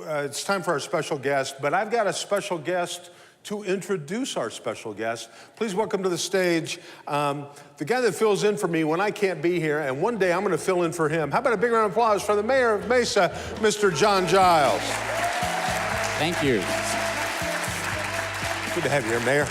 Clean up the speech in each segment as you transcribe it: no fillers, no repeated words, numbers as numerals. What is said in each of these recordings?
it's time for our special guest, but I've got a special guest to introduce our special guest. Please welcome to the stage the guy that fills in for me when I can't be here, and one day I'm going to fill in for him. How about a big round of applause for the mayor of Mesa, Mr. John Giles. Thank you. Good to have you here, Mayor.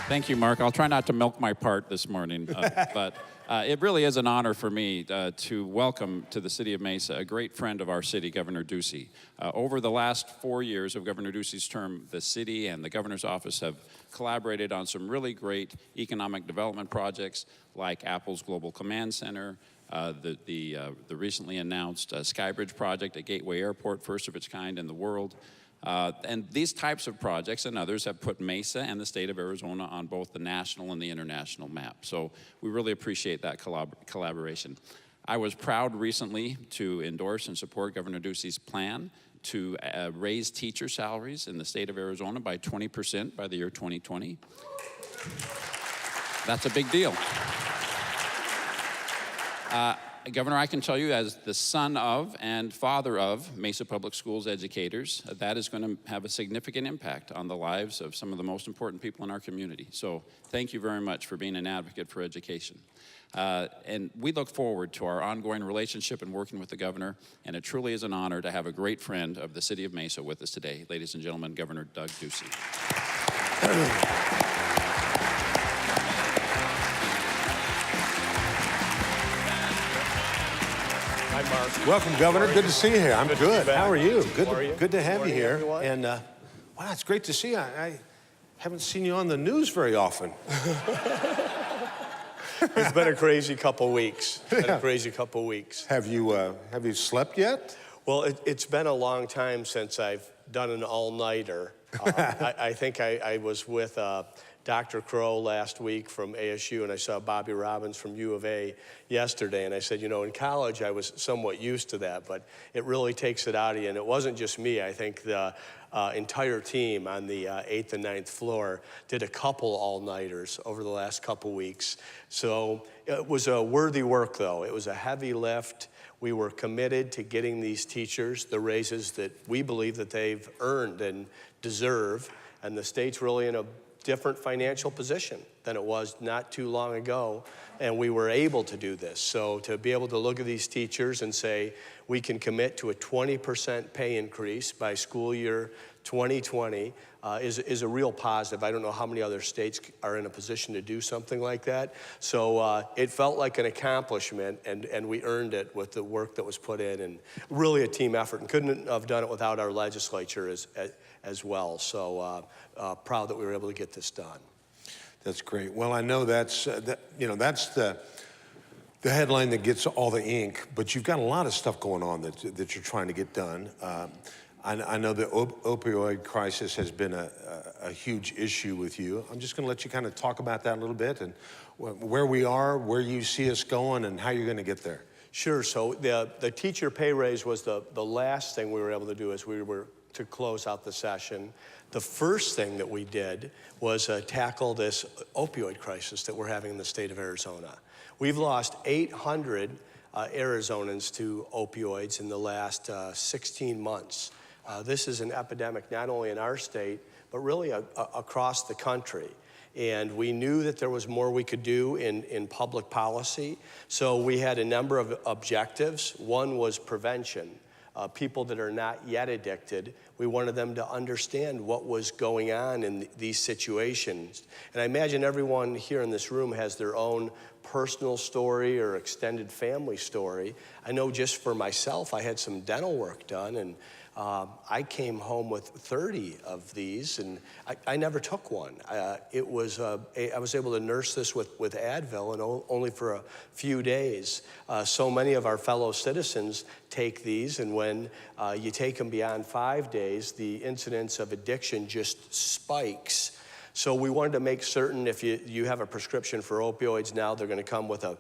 Thank you, Mark. I'll try not to milk my part this morning, but it really is an honor for me to welcome to the city of Mesa a great friend of our city, Governor Ducey. Over the last 4 years of Governor Ducey's term, the city and the governor's office have collaborated on some really great economic development projects like Apple's Global Command Center, the recently announced Skybridge project at Gateway Airport, first of its kind in the world. And these types of projects and others have put Mesa and the state of Arizona on both the national and the international map. So we really appreciate that collaboration. I was proud recently to endorse and support Governor Ducey's plan to raise teacher salaries in the state of Arizona by 20% by the year 2020. That's a big deal. Governor, I can tell you as the son of and father of Mesa Public Schools educators, that is going to have a significant impact on the lives of some of the most important people in our community. So thank you very much for being an advocate for education. And we look forward to our ongoing relationship and working with the governor, and it truly is an honor to have a great friend of the city of Mesa with us today. Ladies and gentlemen, Governor Doug Ducey. Hi, Mark. Welcome, Governor. Good to see you here. I'm good. How are you? Good to have you here. Everyone. And wow, it's great to see you. I haven't seen you on the news very often. It's been a crazy couple weeks. Have you slept yet? Well, it's been a long time since I've done an all-nighter. I think I was with Dr. Crow last week from ASU, and I saw Bobby Robbins from U of A yesterday, and I said, you know, in college I was somewhat used to that, but it really takes it out of you. And it wasn't just me. I think the entire team on the 8th and 9th floor did a couple all-nighters over the last couple weeks. So it was a worthy work, though. It was a heavy lift. We were committed to getting these teachers the raises that we believe that they've earned and deserve, and the state's really in a different financial position than it was not too long ago, and we were able to do this. So to be able to look at these teachers and say we can commit to a 20% pay increase by school year 2020 is a real positive. I don't know how many other states are in a position to do something like that. So it felt like an accomplishment, and we earned it with the work that was put in, and really a team effort, and couldn't have done it without our legislature as well. So proud that we were able to get this done. That's great. Well, I know that's that's the headline that gets all the ink, but you've got a lot of stuff going on that you're trying to get done. I know the opioid crisis has been a huge issue with you. I'm just going to let you kind of talk about that a little bit, and where we are, where you see us going, and how you're going to get there. Sure. So the teacher pay raise was the last thing we were able to do as we were to close out the session. The first thing that we did was tackle this opioid crisis that we're having in the state of Arizona. We've lost 800 Arizonans to opioids in the last 16 months. This is an epidemic not only in our state, but really across the country. And we knew that there was more we could do in public policy. So we had a number of objectives. One was prevention. People that are not yet addicted, we wanted them to understand what was going on in these situations. And I imagine everyone here in this room has their own personal story or extended family story. I know just for myself, I had some dental work done, and I came home with 30 of these, and I never took one. I was able to nurse this with Advil, and only for a few days. So many of our fellow citizens take these, and when you take them beyond 5 days, the incidence of addiction just spikes. So we wanted to make certain if you have a prescription for opioids now, they're going to come with a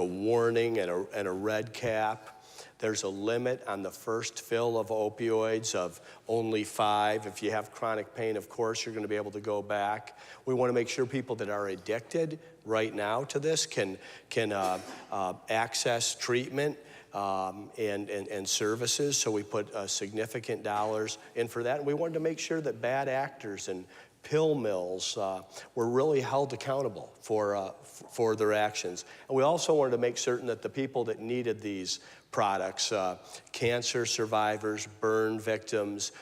warning and a red cap. There's a limit on the first fill of opioids of only 5. If you have chronic pain, of course, you're going to be able to go back. We want to make sure people that are addicted right now to this can access treatment. and services. So we put significant dollars in for that. And we wanted to make sure that bad actors and pill mills were really held accountable for their actions. And we also wanted to make certain that the people that needed these products, cancer survivors, burn victims,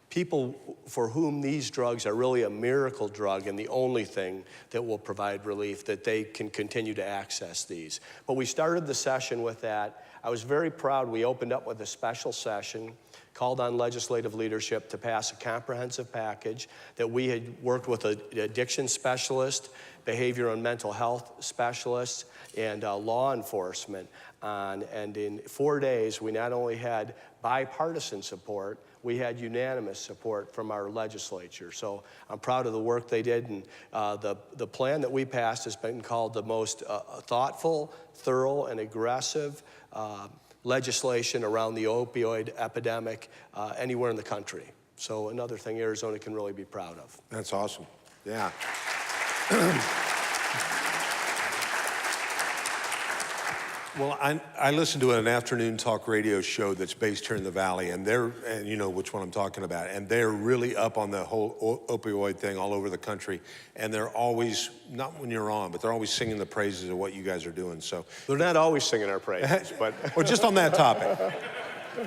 people for whom these drugs are really a miracle drug and the only thing that will provide relief, that they can continue to access these. But we started the session with that. I was very proud. We opened up with a special session, called on legislative leadership to pass a comprehensive package that we had worked with an addiction specialist, behavioral and mental health specialists, and law enforcement on. And in 4 days, we not only had bipartisan support, we had unanimous support from our legislature. So I'm proud of the work they did, and the plan that we passed has been called the most thoughtful, thorough, and aggressive legislation around the opioid epidemic anywhere in the country. So another thing Arizona can really be proud of. That's awesome. Yeah. Well, I listen to an afternoon talk radio show that's based here in the Valley, and you know which one I'm talking about, and they're really up on the whole opioid thing all over the country, and they're always, not when you're on, but they're always singing the praises of what you guys are doing, so. They're not always singing our praises, but. Well, just on that topic.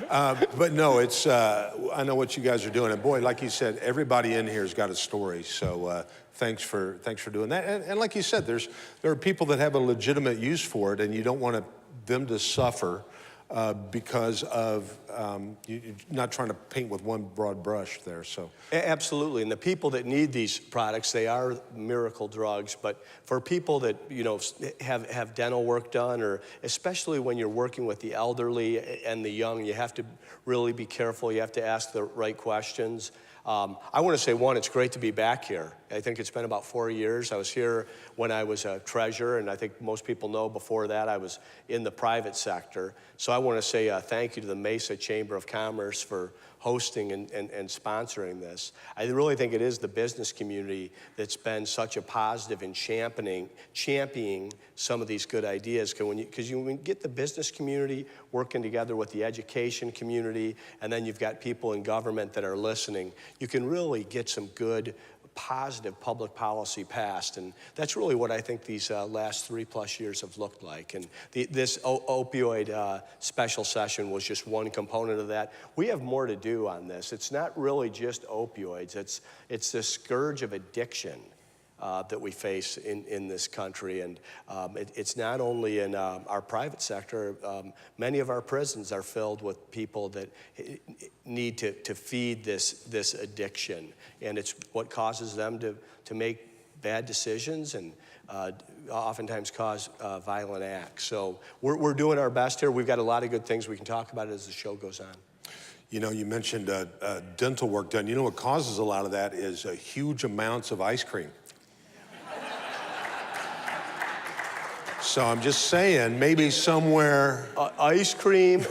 But no, it's, I know what you guys are doing, and boy, like you said, everybody in here's got a story, so thanks for doing that. And like you said, there are people that have a legitimate use for it, and you don't want them to suffer because of you're not trying to paint with one broad brush there. So Absolutely, and the people that need these products, they are miracle drugs. But for people that have dental work done, or especially when you're working with the elderly and the young, you have to really be careful. You have to ask the right questions. I want to say, one, it's great to be back here. I think it's been about 4 years. I was here when I was a treasurer, and I think most people know before that I was in the private sector. So I want to say thank you to the Mesa Chamber of Commerce for hosting and sponsoring this. I really think it is the business community that's been such a positive in championing some of these good ideas. Because when you get the business community working together with the education community, and then you've got people in government that are listening, you can really get some good, positive public policy passed. And that's really what I think these last 3+ years have looked like. And this opioid special session was just one component of that. We have more to do on this. It's not really just opioids. It's the scourge of addiction that we face in this country. And it's not only in our private sector. Many of our prisons are filled with people that need to feed this addiction. And it's what causes them to make bad decisions and oftentimes cause violent acts. So we're doing our best here. We've got a lot of good things we can talk about as the show goes on. you know, you mentioned dental work done. You know what causes a lot of that is huge amounts of ice cream. So I'm just saying, maybe somewhere... ice cream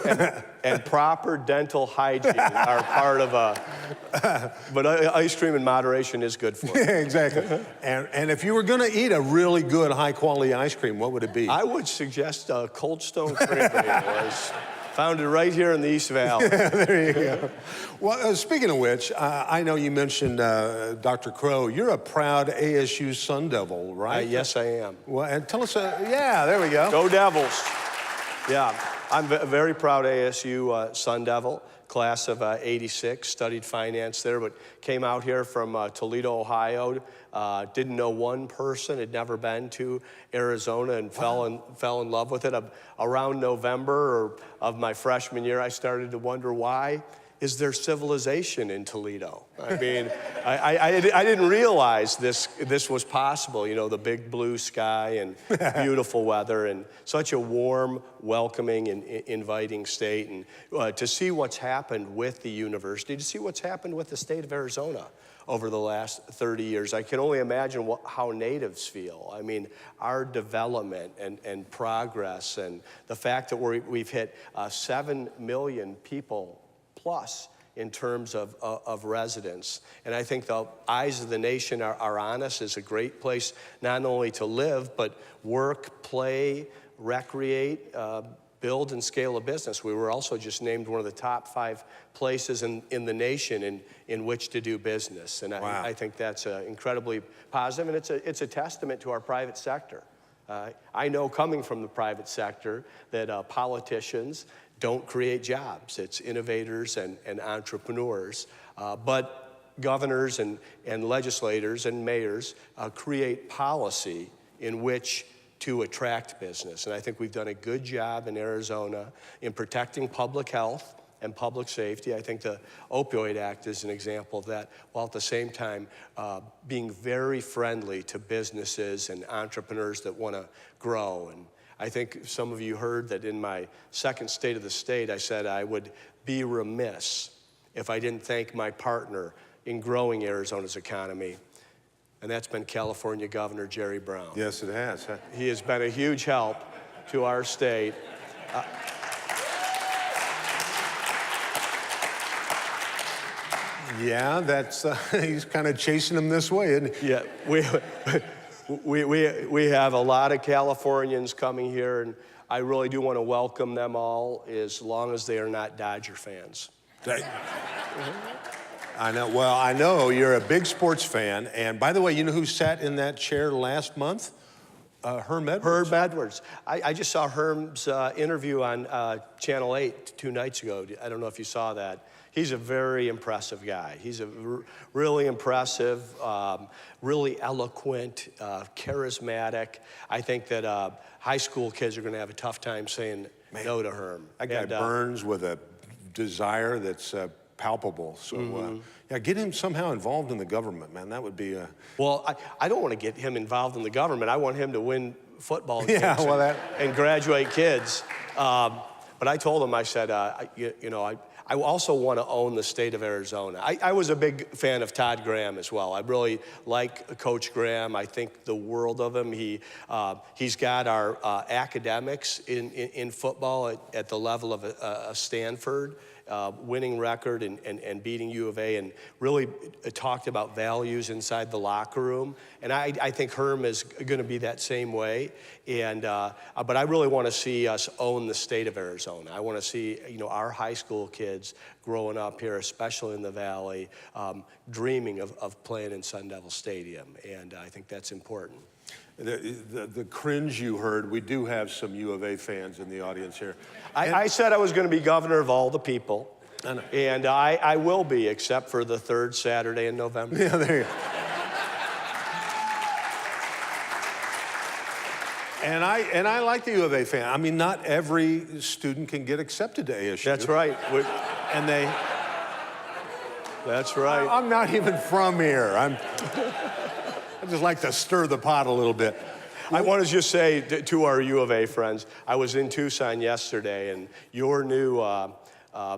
and proper dental hygiene are part of a... But ice cream in moderation is good for you. Yeah, exactly. And if you were going to eat a really good, high-quality ice cream, what would it be? I would suggest Cold Stone Creamery. Found it right here in the East Valley. Yeah, there you go. Well, speaking of which, I know you mentioned Dr. Crow. You're a proud ASU Sun Devil, right? Yes, I am. Well, and tell us, yeah, there we go. Go Devils. Yeah, I'm a very proud ASU Sun Devil, class of '86, studied finance there, but came out here from Toledo, Ohio. Didn't know one person, had never been to Arizona, and fell in love with it. Around November of my freshman year, I started to wonder, why is there civilization in Toledo? I mean, I didn't realize this was possible, you know, the big blue sky and beautiful weather and such a warm, welcoming, and inviting state. And to see what's happened with the university, to see what's happened with the state of Arizona over the last 30 years. I can only imagine how natives feel. I mean, our development and progress, and the fact that we've hit 7 million people plus in terms of residents. And I think the eyes of the nation are on us. It's a great place not only to live, but work, play, recreate, build and scale a business. We were also just named one of the top 5 places in the nation in which to do business. And wow. I think that's incredibly positive, and it's a testament to our private sector. I know, coming from the private sector, that politicians don't create jobs. It's innovators and entrepreneurs. But governors and legislators and mayors create policy in which to attract business. And I think we've done a good job in Arizona in protecting public health and public safety. I think the Opioid Act is an example of that, while at the same time being very friendly to businesses and entrepreneurs that want to grow. And I think some of you heard that in my second State of the State, I said I would be remiss if I didn't thank my partner in growing Arizona's economy, and that's been California Governor Jerry Brown. Yes, it has. He has been a huge help to our state. Yeah, that's he's kind of chasing them this way, isn't he? Yeah, we have a lot of Californians coming here, and I really do want to welcome them all, as long as they are not Dodger fans. I know. Well, I know you're a big sports fan. And by the way, you know who sat in that chair last month? Herm Edwards. Herm Edwards. I just saw Herm's interview on Channel 8 2 nights ago. I don't know if you saw that. He's a very impressive guy. He's a really impressive, really eloquent, charismatic. I think that high school kids are going to have a tough time saying no to Herm. That guy burns with a desire that's palpable. So, yeah, get him somehow involved in the government, man. That would be a... Well, I don't want to get him involved in the government. I want him to win football games and graduate kids. But I told him, I said, I also want to own the state of Arizona. I was a big fan of Todd Graham as well. I really like Coach Graham. I think the world of him. He's got our academics in football at the level of a Stanford. Winning record and beating U of A, and really talked about values inside the locker room. And I think Herm is going to be that same way. And but I really want to see us own the state of Arizona. I want to see our high school kids growing up here, especially in the Valley, dreaming of playing in Sun Devil Stadium. And I think that's important. The cringe you heard, we do have some U of A fans in the audience here. I said I was going to be governor of all the people, and I will be, except for the 3rd Saturday in November. Yeah, there you go. And I like the U of A fan. I mean, not every student can get accepted to ASU. That's right. That's right. I'm not even from here. I just like to stir the pot a little bit. I want to just say to our U of A friends, I was in Tucson yesterday, and your new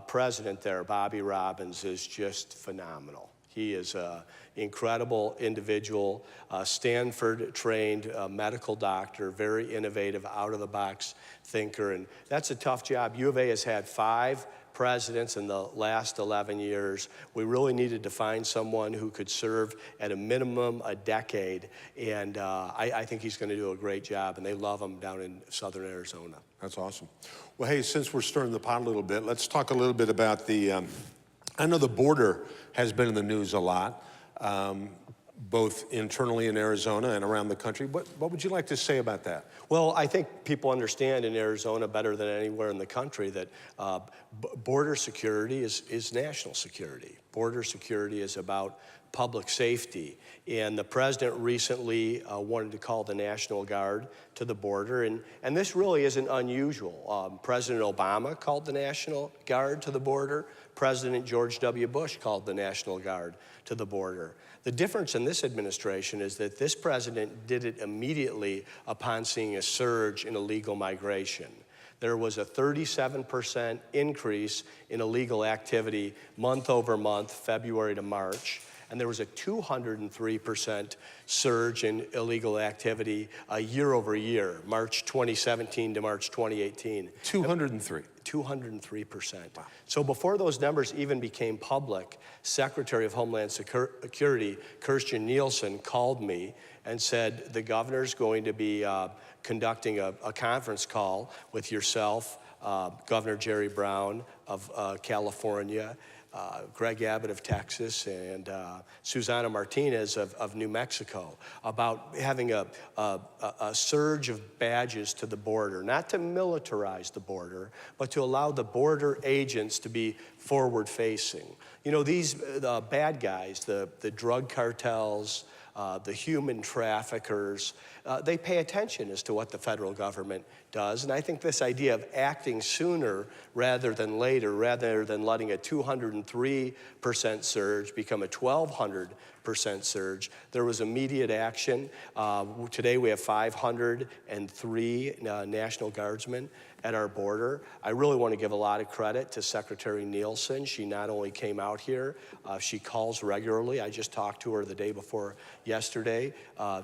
president there, Bobby Robbins, is just phenomenal. He is an incredible individual, Stanford-trained medical doctor, very innovative, out-of-the-box thinker, and that's a tough job. U of A has had 5 presidents in the last 11 years. We really needed to find someone who could serve at a minimum a decade, and I think he's going to do a great job, and they love him down in southern Arizona. That's awesome. Well, hey, since we're stirring the pot a little bit, let's talk a little bit about I know the border has been in the news a lot, both internally in Arizona and around the country. What would you like to say about that? Well, I think people understand in Arizona better than anywhere in the country that border security is national security. Border security is about public safety. And the president recently wanted to call the National Guard to the border. And this really isn't unusual. President Obama called the National Guard to the border. President George W. Bush called the National Guard to the border. The difference in this administration is that this president did it immediately upon seeing a surge in illegal migration. There was a 37% increase in illegal activity month over month, February to March. And there was a 203% surge in illegal activity year over year, March 2017 to March 2018. 203. 203%. Wow. So before those numbers even became public, Secretary of Homeland Security, Kirstjen Nielsen, called me and said the governor's going to be conducting a conference call with yourself, Governor Jerry Brown of California, Greg Abbott of Texas, and Susana Martinez of New Mexico, about having a surge of badges to the border, not to militarize the border, but to allow the border agents to be forward-facing. You know, these bad guys, the drug cartels, the human traffickers, they pay attention as to what the federal government does. And I think this idea of acting sooner rather than later, rather than letting a 203% surge become a 1,200% surge, there was immediate action. Today we have 503 National Guardsmen at our border. I really want to give a lot of credit to Secretary Nielsen. She not only came out here, she calls regularly. I just talked to her the day before yesterday.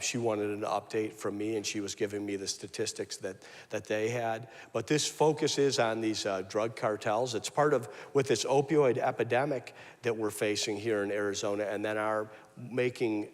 She wanted an update from me, and she was giving me the statistics that they had. But this focus is on these drug cartels. It's part of, with this opioid epidemic that we're facing here in Arizona, and then our making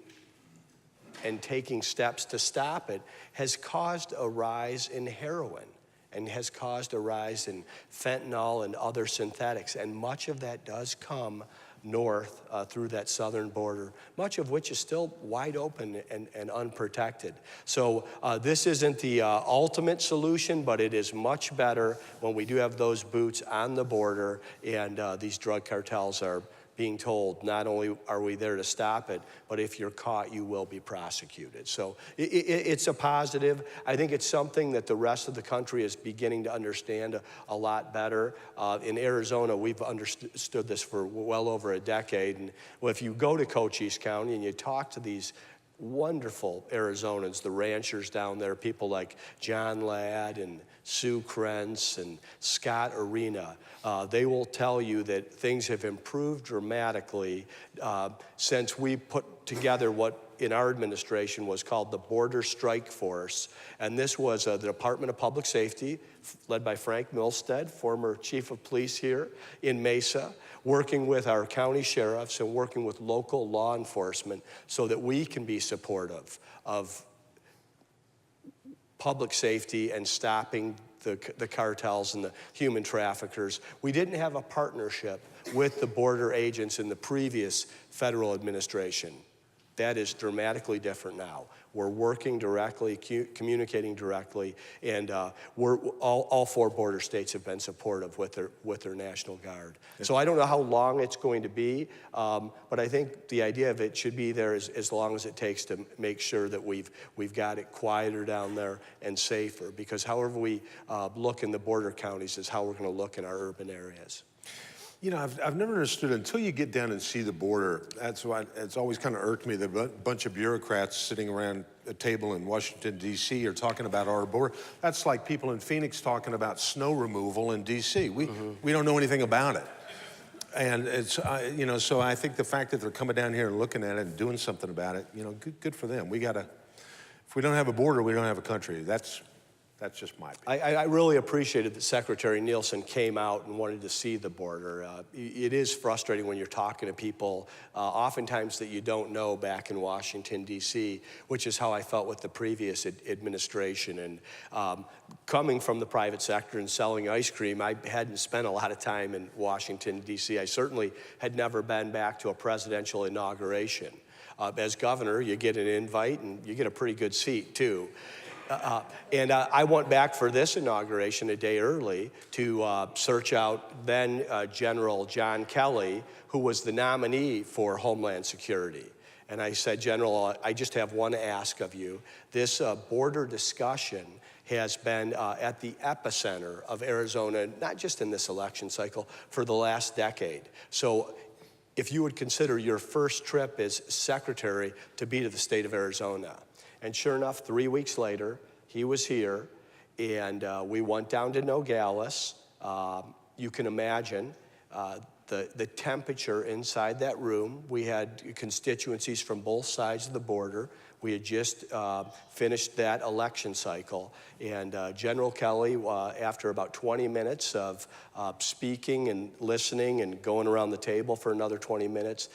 and taking steps to stop it, has caused a rise in heroin and has caused a rise in fentanyl and other synthetics. And much of that does come north through that southern border, much of which is still wide open and unprotected. So this isn't the ultimate solution, but it is much better when we do have those boots on the border and these drug cartels are being told, not only are we there to stop it, but if you're caught, you will be prosecuted. So it's a positive. I think it's something that the rest of the country is beginning to understand a lot better. In Arizona, we've understood this for well over a decade. And if you go to Cochise County and you talk to these wonderful Arizonans, the ranchers down there, people like John Ladd and Sue Krentz and Scott Arena, they will tell you that things have improved dramatically since we put together what in our administration was called the Border Strike Force. And this was the Department of Public Safety, led by Frank Milstead, former chief of police here in Mesa, working with our county sheriffs and working with local law enforcement so that we can be supportive of public safety and stopping the cartels and the human traffickers. We didn't have a partnership with the border agents in the previous federal administration. That is dramatically different now. We're working directly, communicating directly, and all 4 border states have been supportive with their National Guard. So I don't know how long it's going to be, but I think the idea of it should be there as long as it takes to make sure that we've got it quieter down there and safer, because however we look in the border counties is how we're going to look in our urban areas. You know, I've never understood until you get down and see the border. That's why it's always kind of irked me that a bunch of bureaucrats sitting around a table in Washington, D.C. are talking about our border. That's like people in Phoenix talking about snow removal in D.C. We don't know anything about it. And it's, you know, so I think the fact that they're coming down here and looking at it and doing something about it, you know, good for them. If we don't have a border, we don't have a country. That's just my opinion. I really appreciated that Secretary Nielsen came out and wanted to see the border. It is frustrating when you're talking to people, oftentimes that you don't know back in Washington, D.C., which is how I felt with the previous administration. And coming from the private sector and selling ice cream, I hadn't spent a lot of time in Washington, D.C. I certainly had never been back to a presidential inauguration. As governor, you get an invite and you get a pretty good seat, too. And I went back for this inauguration a day early to search out then General John Kelly, who was the nominee for Homeland Security. And I said, General, I just have one ask of you. This border discussion has been at the epicenter of Arizona, not just in this election cycle, for the last decade. So if you would consider your first trip as secretary to be to the state of Arizona. And sure enough, 3 weeks later, he was here, and we went down to Nogales. You can imagine the temperature inside that room. We had constituencies from both sides of the border. We had just finished that election cycle, and General Kelly, after about 20 minutes of speaking and listening and going around the table for another 20 minutes,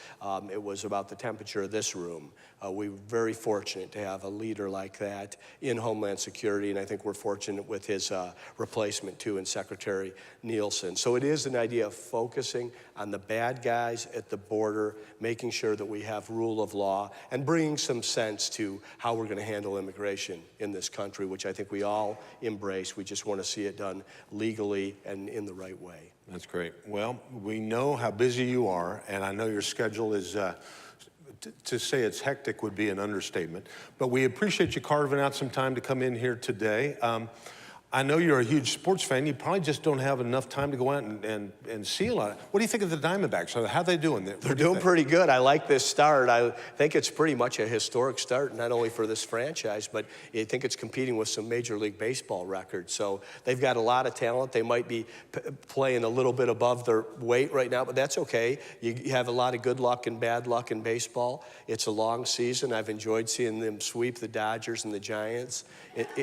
it was about the temperature of this room. We were very fortunate to have a leader like that in Homeland Security, and I think we're fortunate with his replacement too, in Secretary Nielsen. So it is an idea of focusing on the bad guys at the border, making sure that we have rule of law, and bringing some sense to how we're going to handle immigration in this country, which I think we all embrace. We just want to see it done legally and in the right way. That's great. Well, we know how busy you are, and I know your schedule is, to say it's hectic would be an understatement, but we appreciate you carving out some time to come in here today. I know you're a huge sports fan. You probably just don't have enough time to go out and see a lot. What do you think of the Diamondbacks? How are they doing? They're doing pretty good. I like this start. I think it's pretty much a historic start, not only for this franchise, but I think it's competing with some Major League Baseball records. So they've got a lot of talent. They might be playing a little bit above their weight right now, but that's okay. You have a lot of good luck and bad luck in baseball. It's a long season. I've enjoyed seeing them sweep the Dodgers and the Giants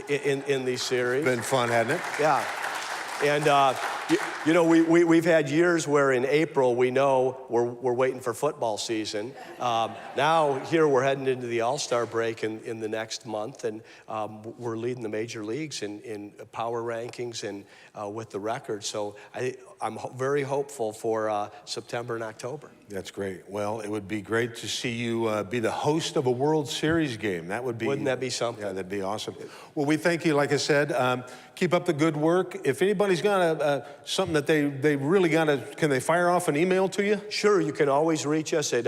in these series. Been fun, hasn't it? Yeah. And, you know, we've had years where in April we know we're waiting for football season. Now here we're heading into the All-Star break in the next month, and we're leading the major leagues in power rankings and with the record. So I'm very hopeful for September and October. That's great. Well, it would be great to see you be the host of a World Series game. That would be... Wouldn't that be something? Yeah, that'd be awesome. Well, we thank you, like I said. Keep up the good work. If anybody's got something that they really got to... Can they fire off an email to you? Sure. You can always reach us at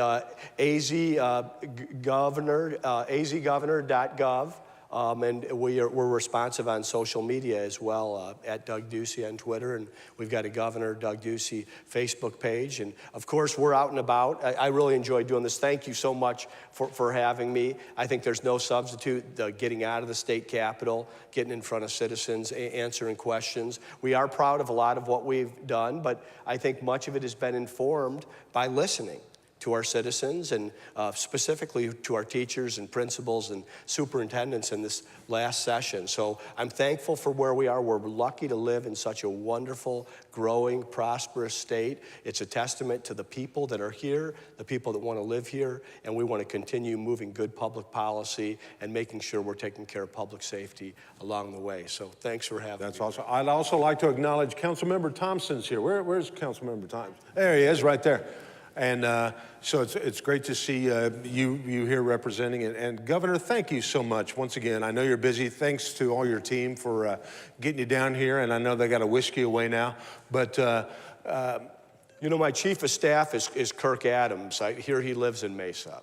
azgovernor.gov. And we're responsive on social media as well, at Doug Ducey on Twitter, and we've got a Governor Doug Ducey Facebook page. And of course, we're out and about. I really enjoy doing this. Thank you so much for having me. I think there's no substitute getting out of the state capitol, getting in front of citizens, answering questions. We are proud of a lot of what we've done, but I think much of it has been informed by listening to our citizens and specifically to our teachers and principals and superintendents in this last session. So I'm thankful for where we are. We're lucky to live in such a wonderful, growing, prosperous state. It's a testament to the people that are here, the people that want to live here, and we want to continue moving good public policy and making sure we're taking care of public safety along the way. So thanks for having me. That's awesome. I'd also like to acknowledge Councilmember Thompson's here. Where's Councilmember Thompson? There he is, right there. And so it's great to see you here representing it. And Governor, thank you so much once again. I know you're busy. Thanks to all your team for getting you down here. And I know they got to whisk you away now. But you know, my chief of staff is Kirk Adams. I hear he lives in Mesa.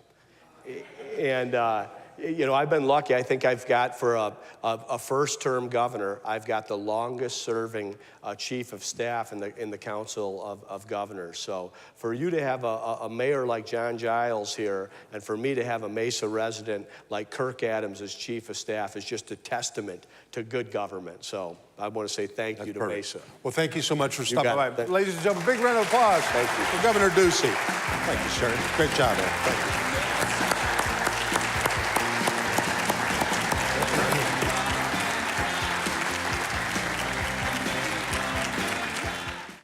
And you know, I've been lucky. I think I've got, for a first-term governor, I've got the longest-serving chief of staff in the Council of Governors. So for you to have a mayor like John Giles here, and for me to have a Mesa resident like Kirk Adams as chief of staff is just a testament to good government. So I want to say thank you to Mesa. Well, thank you so much for stopping by. Ladies and gentlemen, big round of applause. Thank you. For Governor Ducey. Thank you, sir. Great job, man. Thank you.